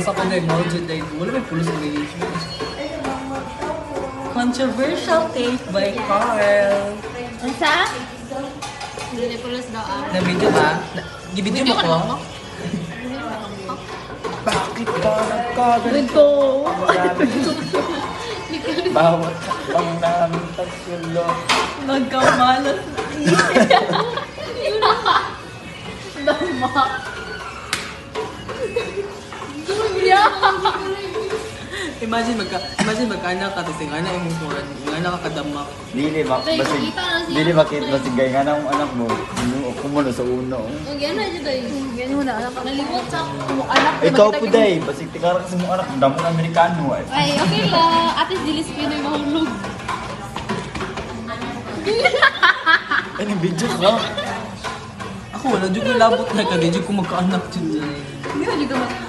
sa ko na emoji dahil wala may pulos engagement. Controversial take by Carl. Ano sa? Hindi pulos daw ah. Na video ba? Gibidyo mo ko? Bakit ka nagkaganito? Good go! Bawat pang namin tagsulo. Nagkamalas na Dama. Julia! Imagine magkaanak ka, tapos yung anak yung kuhan, yung anak ka kadamak. Dili ba? Tay, Basig. kita na siya. Dili bakit basig gay nga na ang anak mo. Kumulo sa uno. Ang yan na dyan tayo. Yan mo na, anak. Nalimot sa Anak, Ikaw po day, basig tikara kasi mo anak, damo ng Amerikano ay. Ay, okay lang. At least dilis ko yung mahulog. Ay, yung video ko. Ako wala, dyan ko labot na ka, dyan ko magkaanak dyan. Hindi mo juga